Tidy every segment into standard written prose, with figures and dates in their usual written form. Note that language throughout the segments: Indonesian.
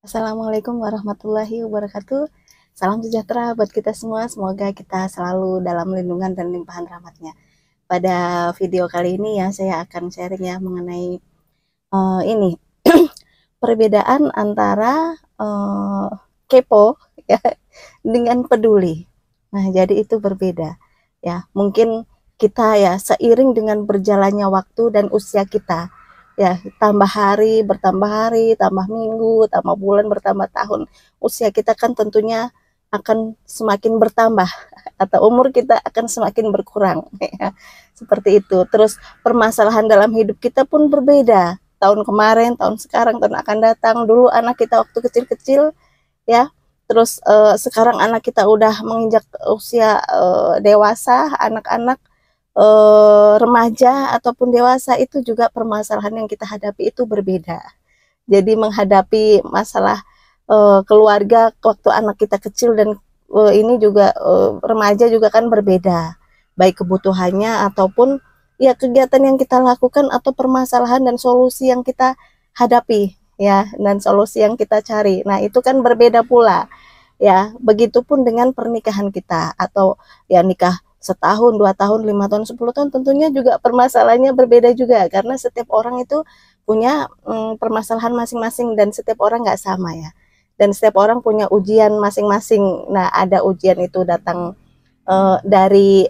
Assalamualaikum warahmatullahi wabarakatuh. Salam sejahtera buat kita semua. Semoga kita selalu dalam lindungan dan limpahan rahmatnya. Pada video kali ini ya, saya akan sharing ya mengenai ini perbedaan antara kepo ya dengan peduli. Nah, jadi itu berbeda ya. Mungkin kita ya seiring dengan berjalannya waktu dan usia kita ya, tambah hari bertambah hari, tambah minggu, tambah bulan, bertambah tahun, usia kita kan tentunya akan semakin bertambah atau umur kita akan semakin berkurang ya. Seperti itu. Terus permasalahan dalam hidup kita pun berbeda. Tahun kemarin, tahun sekarang, tahun akan datang. Dulu anak kita waktu kecil-kecil ya, terus sekarang anak kita udah menginjak usia dewasa, anak-anak remaja ataupun dewasa, itu juga permasalahan yang kita hadapi itu berbeda. Jadi menghadapi masalah keluarga waktu anak kita kecil dan ini juga remaja juga kan berbeda, baik kebutuhannya ataupun ya kegiatan yang kita lakukan atau permasalahan dan solusi yang kita hadapi ya, dan solusi yang kita cari. Nah, itu kan berbeda pula ya. Begitupun dengan pernikahan kita atau ya nikah setahun, 2 tahun, 5 tahun, 10 tahun, tentunya juga permasalahannya berbeda juga karena setiap orang itu punya permasalahan masing-masing dan setiap orang nggak sama ya. Dan setiap orang punya ujian masing-masing. Nah, ada ujian itu datang dari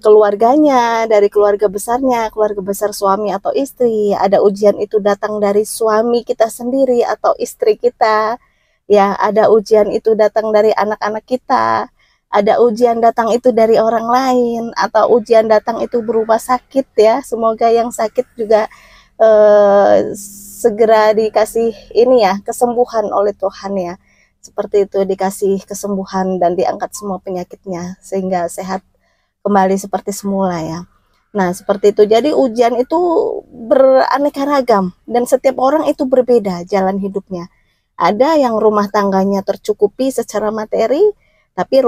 keluarganya, dari keluarga besarnya, keluarga besar suami atau istri. Ada ujian itu datang dari suami kita sendiri atau istri kita. Ya, ada ujian itu datang dari anak-anak kita. Ada ujian datang itu dari orang lain atau ujian datang itu berupa sakit ya. Semoga yang sakit juga segera dikasih ini ya, kesembuhan oleh Tuhan ya. Seperti itu, dikasih kesembuhan dan diangkat semua penyakitnya sehingga sehat kembali seperti semula ya. Nah, seperti itu. Jadi ujian itu beraneka ragam dan setiap orang itu berbeda jalan hidupnya. Ada yang rumah tangganya tercukupi secara materi, tapi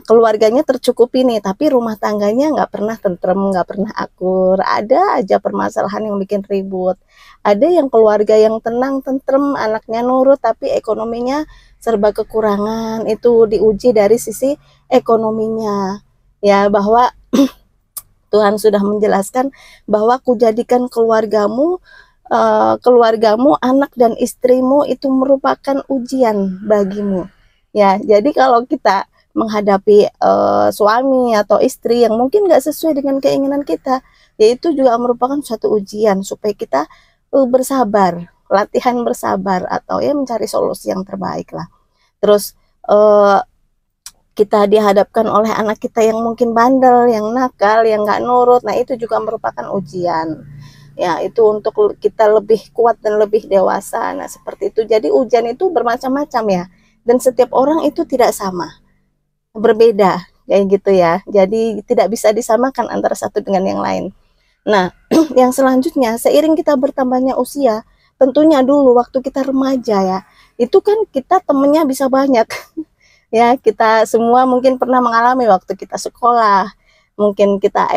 keluarganya tercukupi nih, tapi rumah tangganya nggak pernah tentrem, nggak pernah akur. Ada aja permasalahan yang bikin ribut. Ada yang keluarga yang tenang, tentrem, anaknya nurut, tapi ekonominya serba kekurangan. Itu diuji dari sisi ekonominya ya, bahwa Tuhan sudah menjelaskan bahwa kujadikan keluargamu, anak dan istrimu itu merupakan ujian bagimu ya. Jadi kalau kita menghadapi suami atau istri yang mungkin nggak sesuai dengan keinginan kita, yaitu juga merupakan suatu ujian supaya kita bersabar, latihan bersabar atau ya mencari solusi yang terbaik lah. Terus kita dihadapkan oleh anak kita yang mungkin bandel, yang nakal, yang nggak nurut. Nah, itu juga merupakan ujian. Ya, itu untuk kita lebih kuat dan lebih dewasa. Nah, seperti itu. Jadi ujian itu bermacam-macam ya. Dan setiap orang itu tidak sama, berbeda kayak gitu ya. Jadi tidak bisa disamakan antara satu dengan yang lain. Nah, yang selanjutnya, seiring kita bertambahnya usia, tentunya dulu waktu kita remaja ya, itu kan kita temennya bisa banyak. Ya, kita semua mungkin pernah mengalami waktu kita sekolah, mungkin kita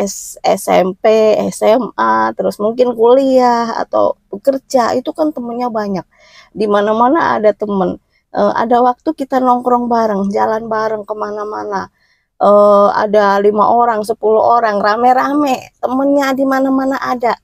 SMP, SMA, terus mungkin kuliah atau bekerja, itu kan temennya banyak. Di mana-mana ada temen. Ada waktu kita nongkrong bareng, jalan bareng kemana-mana. Ada 5 orang, 10 orang, rame-rame, temennya di mana-mana ada.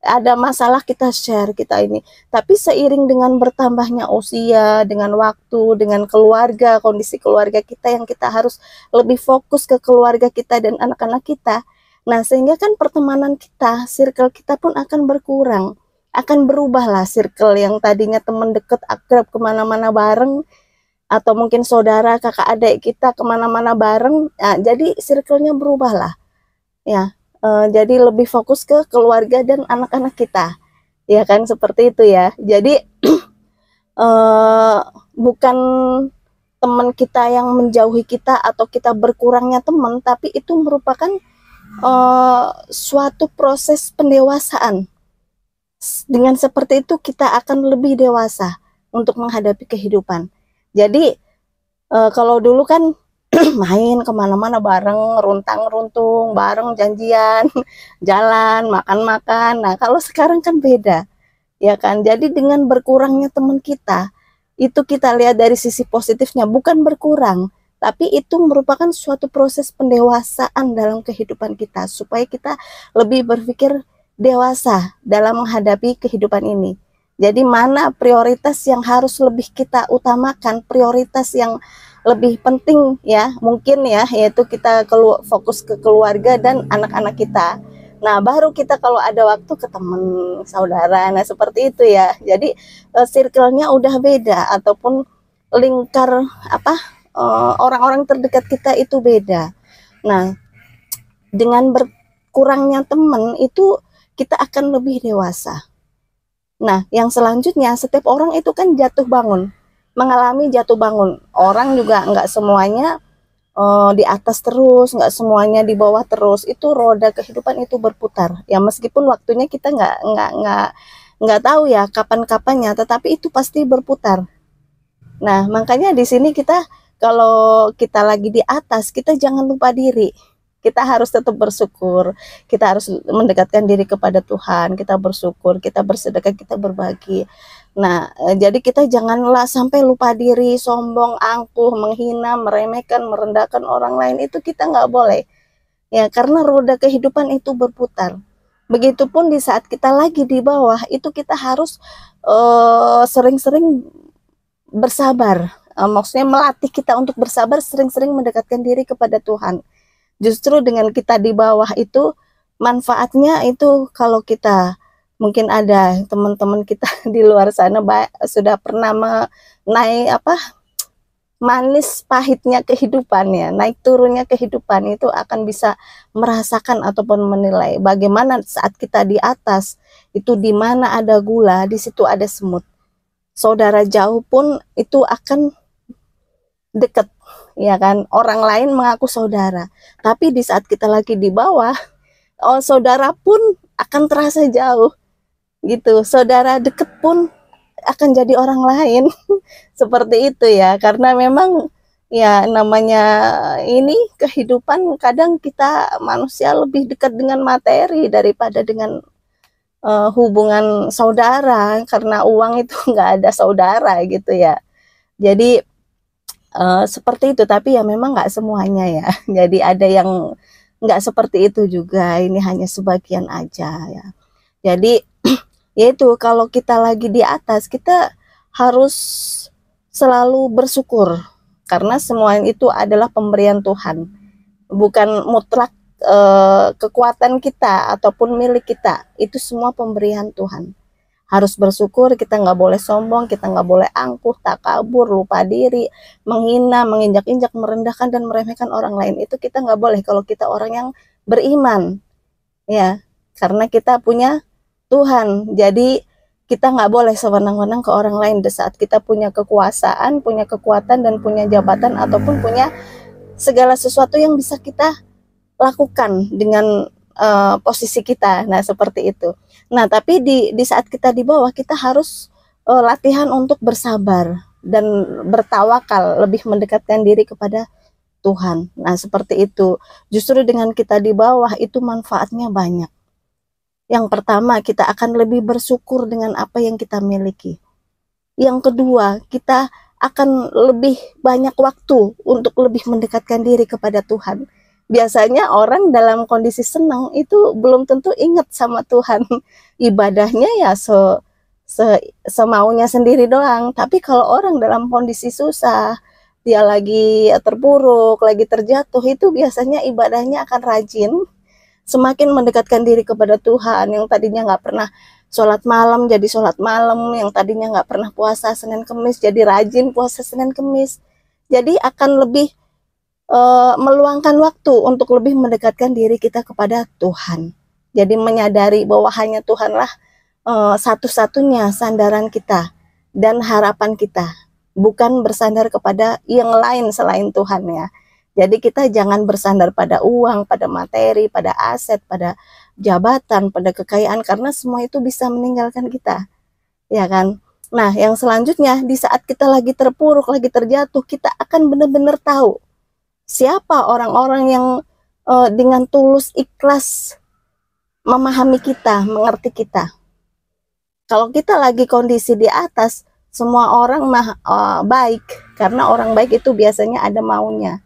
Ada masalah kita share, kita ini. Tapi seiring dengan bertambahnya usia, dengan waktu, dengan keluarga, kondisi keluarga kita yang kita harus lebih fokus ke keluarga kita dan anak-anak kita. Nah, sehingga kan pertemanan kita, circle kita pun akan berkurang. Akan berubah lah circle yang tadinya teman dekat, akrab, kemana-mana bareng, atau mungkin saudara, kakak adik kita kemana-mana bareng. Nah, jadi circle-nya berubah lah ya. Jadi lebih fokus ke keluarga dan anak-anak kita, ya kan, seperti itu ya. Jadi bukan teman kita yang menjauhi kita atau kita berkurangnya teman, tapi itu merupakan suatu proses pendewasaan. Dengan seperti itu kita akan lebih dewasa untuk menghadapi kehidupan. Jadi kalau dulu kan main kemana-mana bareng, runtang-runtung bareng, janjian jalan, makan-makan. Nah, kalau sekarang kan beda ya kan? Jadi dengan berkurangnya teman kita, itu kita lihat dari sisi positifnya, bukan berkurang, tapi itu merupakan suatu proses pendewasaan dalam kehidupan kita, supaya kita lebih berpikir dewasa dalam menghadapi kehidupan ini. Jadi mana prioritas yang harus lebih kita utamakan, prioritas yang lebih penting ya, mungkin ya, yaitu kita fokus ke keluarga dan anak-anak kita. Nah, baru kita kalau ada waktu ke teman, saudara, nah seperti itu ya. Jadi circle-nya udah beda, ataupun lingkar apa orang-orang terdekat kita itu beda. Nah, dengan berkurangnya teman itu kita akan lebih dewasa. Nah, yang selanjutnya, setiap orang itu kan jatuh bangun, mengalami jatuh bangun. Orang juga nggak semuanya di atas terus, nggak semuanya di bawah terus. Itu roda kehidupan itu berputar. Ya meskipun waktunya kita nggak tahu ya kapan-kapannya, tetapi itu pasti berputar. Nah, makanya di sini kita, kalau kita lagi di atas, kita jangan lupa diri. Kita harus tetap bersyukur, kita harus mendekatkan diri kepada Tuhan, kita bersyukur, kita bersedekah, kita berbagi. Nah, jadi kita janganlah sampai lupa diri, sombong, angkuh, menghina, meremehkan, merendahkan orang lain, itu kita nggak boleh. Ya, karena roda kehidupan itu berputar. Begitupun di saat kita lagi di bawah, itu kita harus sering-sering bersabar. Maksudnya melatih kita untuk bersabar, sering-sering mendekatkan diri kepada Tuhan. Justru dengan kita di bawah itu, manfaatnya itu kalau kita, mungkin ada teman-teman kita di luar sana sudah pernah naik manis pahitnya kehidupan ya, naik turunnya kehidupan, itu akan bisa merasakan ataupun menilai bagaimana saat kita di atas itu, di mana ada gula, di situ ada semut. Saudara jauh pun itu akan dekat, ya kan? Orang lain mengaku saudara, tapi di saat kita lagi di bawah, saudara pun akan terasa jauh gitu. Saudara deket pun akan jadi orang lain. Seperti itu ya, karena memang ya namanya ini kehidupan, kadang kita manusia lebih dekat dengan materi daripada dengan hubungan saudara, karena uang itu nggak ada saudara gitu ya. Jadi seperti itu, tapi ya memang nggak semuanya ya. Jadi ada yang nggak seperti itu juga, ini hanya sebagian aja ya. Jadi yaitu kalau kita lagi di atas, kita harus selalu bersyukur, karena semua itu adalah pemberian Tuhan, bukan mutlak kekuatan kita ataupun milik kita, itu semua pemberian Tuhan. Harus bersyukur, kita nggak boleh sombong, kita nggak boleh angkuh, takabur, lupa diri, menghina, menginjak-injak, merendahkan dan meremehkan orang lain. Itu kita nggak boleh kalau kita orang yang beriman, ya, karena kita punya Tuhan. Jadi kita nggak boleh sewenang-wenang ke orang lain di saat kita punya kekuasaan, punya kekuatan, dan punya jabatan, ataupun punya segala sesuatu yang bisa kita lakukan dengan posisi kita. Nah, seperti itu. Nah, tapi di saat kita di bawah, kita harus latihan untuk bersabar dan bertawakal, lebih mendekatkan diri kepada Tuhan. Nah, seperti itu. Justru dengan kita di bawah itu manfaatnya banyak. Yang pertama, kita akan lebih bersyukur dengan apa yang kita miliki. Yang kedua, kita akan lebih banyak waktu untuk lebih mendekatkan diri kepada Tuhan. Biasanya orang dalam kondisi senang itu belum tentu ingat sama Tuhan. Ibadahnya ya semaunya sendiri doang. Tapi kalau orang dalam kondisi susah, dia lagi terpuruk, lagi terjatuh, itu biasanya ibadahnya akan rajin. Semakin mendekatkan diri kepada Tuhan. Yang tadinya nggak pernah sholat malam jadi sholat malam, yang tadinya nggak pernah puasa Senin Kemis jadi rajin puasa Senin Kemis. Jadi akan lebih meluangkan waktu untuk lebih mendekatkan diri kita kepada Tuhan. Jadi menyadari bahwa hanya Tuhanlah satu-satunya sandaran kita dan harapan kita, bukan bersandar kepada yang lain selain Tuhan ya. Jadi kita jangan bersandar pada uang, pada materi, pada aset, pada jabatan, pada kekayaan, karena semua itu bisa meninggalkan kita, ya kan? Nah, yang selanjutnya, di saat kita lagi terpuruk, lagi terjatuh, kita akan benar-benar tahu siapa orang-orang yang dengan tulus ikhlas memahami kita, mengerti kita. Kalau kita lagi kondisi di atas, semua orang baik, karena orang baik itu biasanya ada maunya,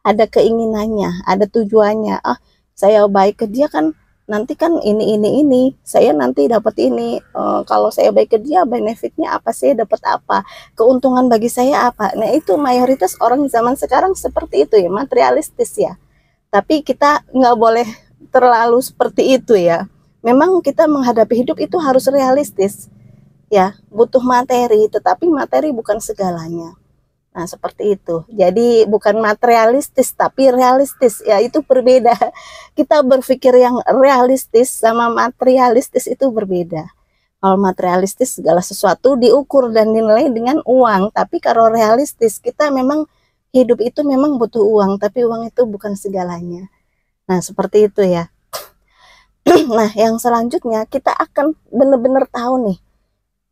ada keinginannya, ada tujuannya. Ah, saya baik ke dia kan nanti kan ini, saya nanti dapat ini. Kalau saya baik ke dia, benefitnya apa, saya dapat apa, keuntungan bagi saya apa. Nah, itu mayoritas orang zaman sekarang seperti itu ya, materialistis ya. Tapi kita nggak boleh terlalu seperti itu ya. Memang kita menghadapi hidup itu harus realistis ya, butuh materi, tetapi materi bukan segalanya. Nah, seperti itu. Jadi bukan materialistis tapi realistis. Ya, itu berbeda. Kita berpikir yang realistis sama materialistis itu berbeda. Kalau materialistis segala sesuatu diukur dan dinilai dengan uang, tapi kalau realistis kita memang hidup itu memang butuh uang, tapi uang itu bukan segalanya. Nah, seperti itu ya. Nah, yang selanjutnya kita akan benar-benar tahu nih,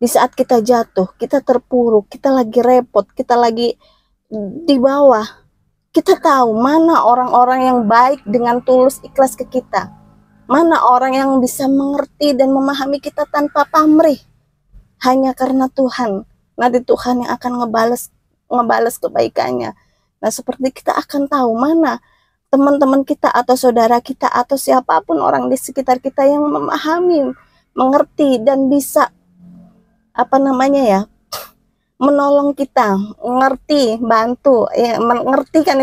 di saat kita jatuh, kita terpuruk, kita lagi repot, kita lagi di bawah, kita tahu mana orang-orang yang baik dengan tulus ikhlas ke kita, mana orang yang bisa mengerti dan memahami kita tanpa pamrih, hanya karena Tuhan. Nanti Tuhan yang akan ngebales kebaikannya. Nah, seperti kita akan tahu mana teman-teman kita atau saudara kita atau siapapun orang di sekitar kita yang memahami, mengerti dan bisa menolong kita, mengerti, bantu. Ya, mengertikan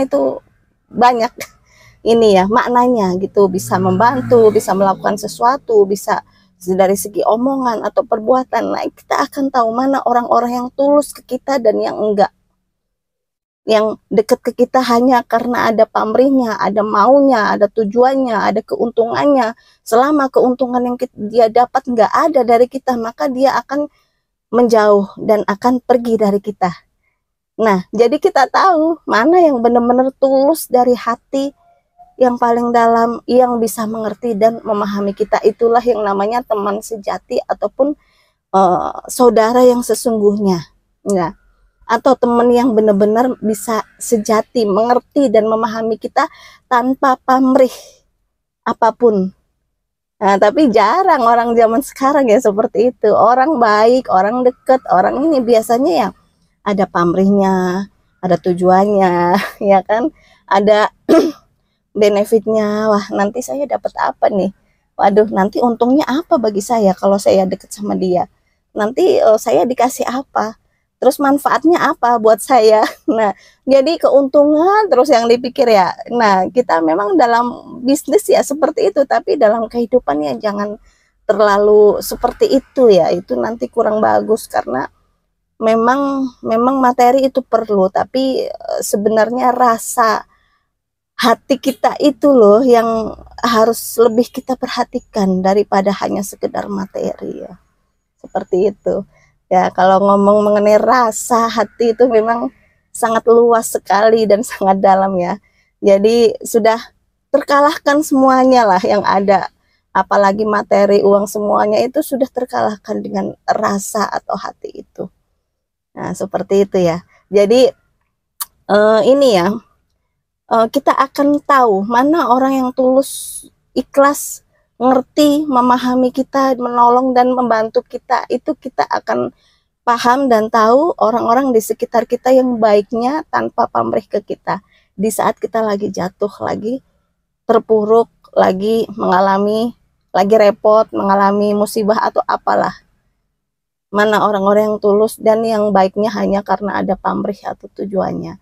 itu banyak ini ya maknanya gitu, bisa membantu, bisa melakukan sesuatu, bisa dari segi omongan atau perbuatan. Nah, kita akan tahu mana orang-orang yang tulus ke kita dan yang enggak, yang dekat ke kita hanya karena ada pamrihnya, ada maunya, ada tujuannya, ada keuntungannya. Selama keuntungan yang dia dapat nggak ada dari kita, maka dia akan menjauh dan akan pergi dari kita. Nah, jadi kita tahu mana yang benar-benar tulus dari hati yang paling dalam, yang bisa mengerti dan memahami kita. Itulah yang namanya teman sejati ataupun saudara yang sesungguhnya. Nah, atau teman yang benar-benar bisa sejati, mengerti dan memahami kita tanpa pamrih apapun. Nah, tapi jarang orang zaman sekarang ya seperti itu. Orang baik, orang dekat, orang ini biasanya yang ada pamrihnya, ada tujuannya, ya kan? Ada benefitnya. Wah, nanti saya dapat apa nih? Waduh, nanti untungnya apa bagi saya kalau saya dekat sama dia? Nanti saya dikasih apa? Terus manfaatnya apa buat saya? Nah, jadi keuntungan terus yang dipikir ya. Nah, kita memang dalam bisnis ya seperti itu, tapi dalam kehidupan ya jangan terlalu seperti itu ya. Itu nanti kurang bagus karena memang materi itu perlu, tapi sebenarnya rasa hati kita itu loh yang harus lebih kita perhatikan daripada hanya sekedar materi ya. Seperti itu. Ya, kalau ngomong mengenai rasa hati itu memang sangat luas sekali dan sangat dalam ya. Jadi sudah terkalahkan semuanya lah yang ada. Apalagi materi, uang, semuanya itu sudah terkalahkan dengan rasa atau hati itu. Nah, seperti itu ya. Jadi ini ya, kita akan tahu mana orang yang tulus, ikhlas, ngerti, memahami kita, menolong dan membantu kita. Itu kita akan paham dan tahu orang-orang di sekitar kita yang baiknya tanpa pamrih ke kita. Di saat kita lagi jatuh, lagi terpuruk, lagi mengalami, lagi repot, mengalami musibah atau apalah. Mana orang-orang yang tulus dan yang baiknya hanya karena ada pamrih atau tujuannya.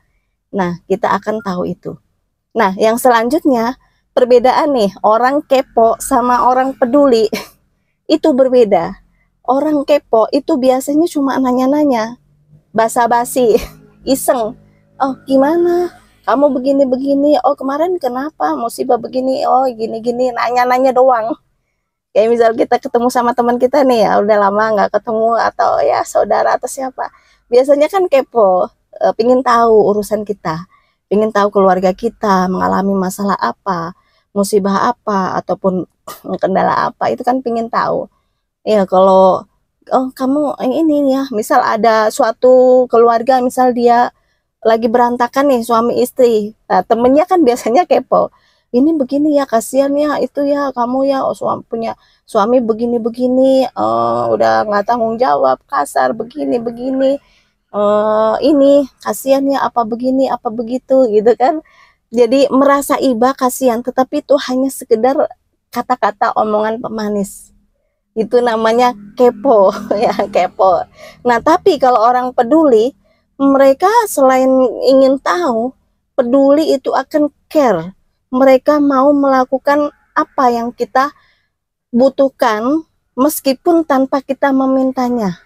Nah, kita akan tahu itu. Nah, yang selanjutnya, perbedaan nih, orang kepo sama orang peduli itu berbeda. Orang kepo itu biasanya cuma nanya-nanya, basa-basi, iseng. Oh, gimana? Kamu begini-begini. Oh, kemarin kenapa? Musibah begini. Oh, gini-gini. Nanya-nanya doang. Kayak misal kita ketemu sama teman kita nih ya, udah lama nggak ketemu atau ya saudara atau siapa. Biasanya kan kepo, pingin tahu urusan kita. Ingin tahu keluarga kita mengalami masalah apa, musibah apa, ataupun kendala apa, itu kan pingin tahu. Ya kalau kamu ini ya, misal ada suatu keluarga, misal dia lagi berantakan nih suami istri, nah, temennya kan biasanya kepo. ini begini ya, kasihan ya, itu ya, kamu ya, punya suami begini-begini, udah nggak tanggung jawab, kasar, begini-begini, ini, kasihan ya, apa begini, apa begitu, gitu kan. Jadi merasa iba, kasihan, tetapi itu hanya sekedar kata-kata omongan pemanis. Itu namanya kepo, ya, kepo. Nah, tapi kalau orang peduli, mereka selain ingin tahu, peduli itu akan care. Mereka mau melakukan apa yang kita butuhkan, meskipun tanpa kita memintanya,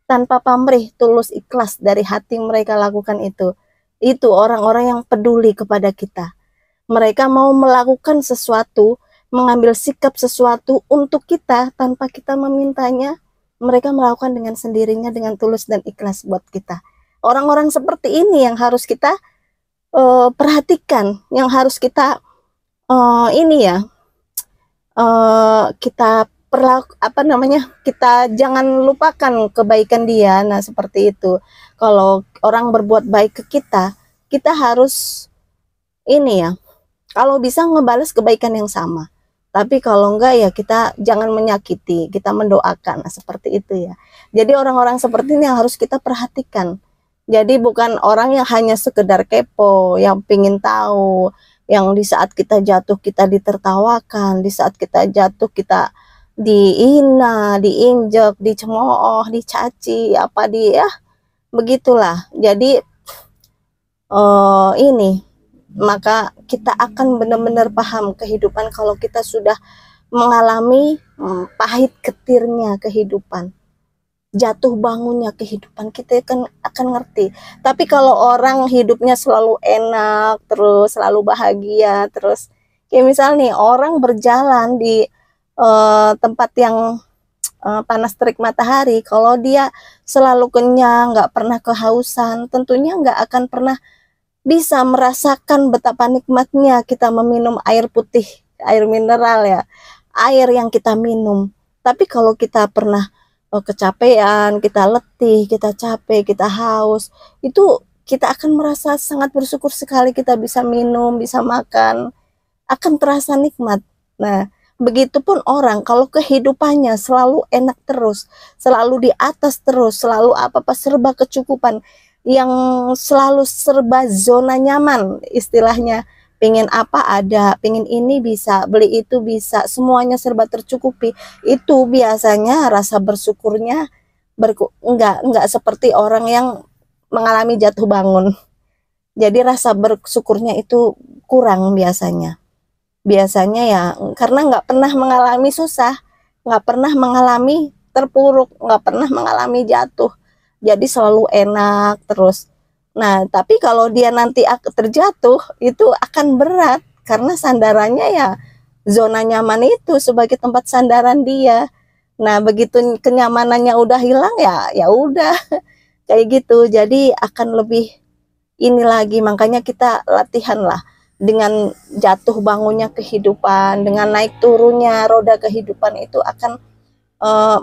tanpa pamrih, tulus, ikhlas dari hati mereka lakukan itu. Itu orang-orang yang peduli kepada kita. Mereka mau melakukan sesuatu, mengambil sikap sesuatu untuk kita tanpa kita memintanya. Mereka melakukan dengan sendirinya, dengan tulus dan ikhlas buat kita. Orang-orang seperti ini yang harus kita perhatikan, yang harus kita ini ya, kita kita jangan lupakan kebaikan dia. Nah, seperti itu. Kalau orang berbuat baik ke kita, kita harus ini ya, kalau bisa ngebales kebaikan yang sama. Tapi kalau enggak ya kita jangan menyakiti, kita mendoakan. Nah, seperti itu ya. Jadi orang-orang seperti ini yang harus kita perhatikan. Jadi bukan orang yang hanya sekedar kepo, yang pingin tahu, yang di saat kita jatuh kita ditertawakan, di saat kita jatuh kita dihina, diinjek, dicemooh, dicaci, apa dia, begitulah. Jadi ini, maka kita akan benar-benar paham kehidupan kalau kita sudah mengalami pahit ketirnya kehidupan, jatuh bangunnya kehidupan, kita akan ngerti. Tapi kalau orang hidupnya selalu enak, terus selalu bahagia, terus kayak misal nih orang berjalan di tempat yang panas terik matahari, kalau dia selalu kenyang, nggak pernah kehausan, tentunya nggak akan pernah bisa merasakan betapa nikmatnya kita meminum air putih, air mineral ya, air yang kita minum. Tapi kalau kita pernah kecapean, kita letih, kita capek, kita haus, itu kita akan merasa sangat bersyukur sekali kita bisa minum, bisa makan, akan terasa nikmat. Nah, begitupun orang kalau kehidupannya selalu enak terus, selalu di atas terus, selalu apa-apa serba kecukupan, yang selalu serba zona nyaman istilahnya, pengen apa ada, pengen ini bisa, beli itu bisa, semuanya serba tercukupi, itu biasanya rasa bersyukurnya enggak seperti orang yang mengalami jatuh bangun. Jadi rasa bersyukurnya itu kurang biasanya ya, karena nggak pernah mengalami susah, nggak pernah mengalami terpuruk, nggak pernah mengalami jatuh, jadi selalu enak terus. Nah, tapi kalau dia nanti terjatuh, itu akan berat, karena sandarannya ya zona nyaman itu sebagai tempat sandaran dia. Nah, begitu kenyamanannya udah hilang ya, ya udah kayak gitu. Jadi akan lebih ini lagi, makanya kita latihan lah dengan jatuh bangunnya kehidupan, dengan naik turunnya roda kehidupan, itu akan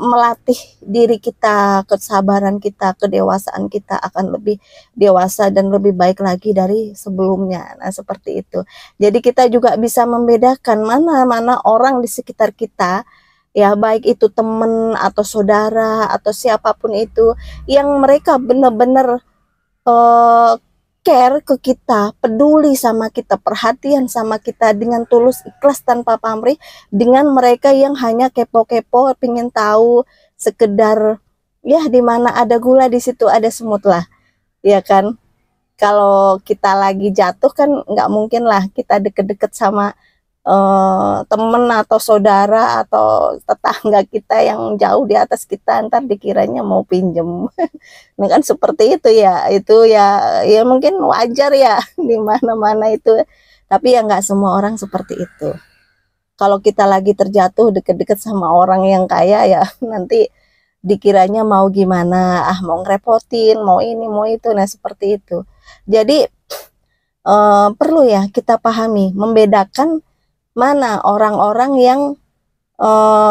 melatih diri kita, kesabaran kita, kedewasaan kita akan lebih dewasa dan lebih baik lagi dari sebelumnya. Nah, seperti itu. Jadi kita juga bisa membedakan mana-mana orang di sekitar kita, ya baik itu teman atau saudara atau siapapun itu, yang mereka benar-benar care ke kita, peduli sama kita, perhatian sama kita dengan tulus ikhlas tanpa pamrih, dengan mereka yang hanya kepo-kepo, pengen tahu, sekedar ya di mana ada gula di situ ada semut lah, ya kan. Kalau kita lagi jatuh kan nggak mungkin lah kita deket-deket sama temen atau saudara atau tetangga kita yang jauh di atas kita, ntar dikiranya mau pinjem. Nah, kan seperti itu ya, ya mungkin wajar ya di mana-mana itu, tapi ya nggak semua orang seperti itu. Kalau kita lagi terjatuh deket-deket sama orang yang kaya ya nanti dikiranya mau gimana, mau ngerepotin, mau ini mau itu. Nah, seperti itu. Jadi perlu ya kita pahami, membedakan mana orang-orang yang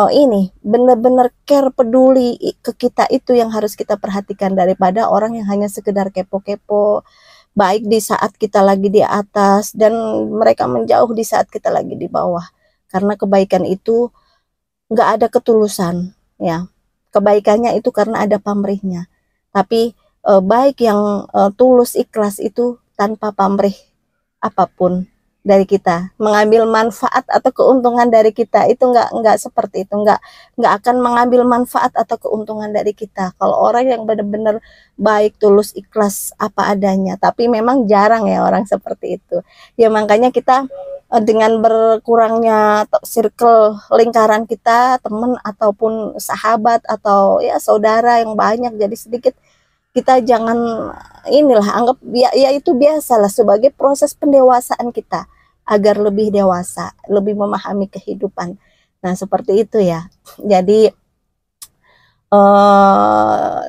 ini benar-benar care, peduli ke kita, itu yang harus kita perhatikan, daripada orang yang hanya sekedar kepo-kepo, baik di saat kita lagi di atas dan mereka menjauh di saat kita lagi di bawah. Karena kebaikan itu nggak ada ketulusan, ya. Kebaikannya itu karena ada pamrihnya. Tapi baik yang tulus ikhlas itu tanpa pamrih apapun dari kita, mengambil manfaat atau keuntungan dari kita itu nggak seperti itu, nggak akan mengambil manfaat atau keuntungan dari kita. Kalau orang yang benar-benar baik, tulus, ikhlas apa adanya, tapi memang jarang ya orang seperti itu. Ya makanya kita dengan berkurangnya circle lingkaran kita, teman ataupun sahabat atau ya saudara yang banyak jadi sedikit, kita jangan inilah anggap ya itu biasalah sebagai proses pendewasaan kita agar lebih dewasa, lebih memahami kehidupan. Nah, seperti itu ya. Jadi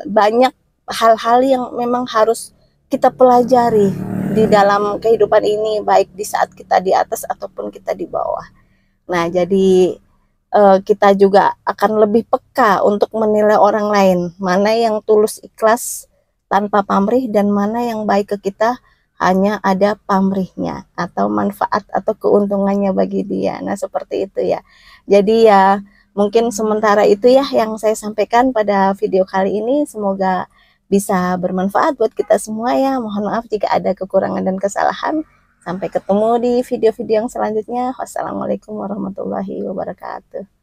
banyak hal-hal yang memang harus kita pelajari di dalam kehidupan ini, baik di saat kita di atas ataupun kita di bawah. Nah, jadi kita juga akan lebih peka untuk menilai orang lain, mana yang tulus ikhlas tanpa pamrih dan mana yang baik ke kita hanya ada pamrihnya atau manfaat atau keuntungannya bagi dia. Nah, seperti itu ya. Jadi ya mungkin sementara itu ya yang saya sampaikan pada video kali ini. Semoga bisa bermanfaat buat kita semua ya. Mohon maaf jika ada kekurangan dan kesalahan. Sampai ketemu di video-video yang selanjutnya. Wassalamualaikum warahmatullahi wabarakatuh.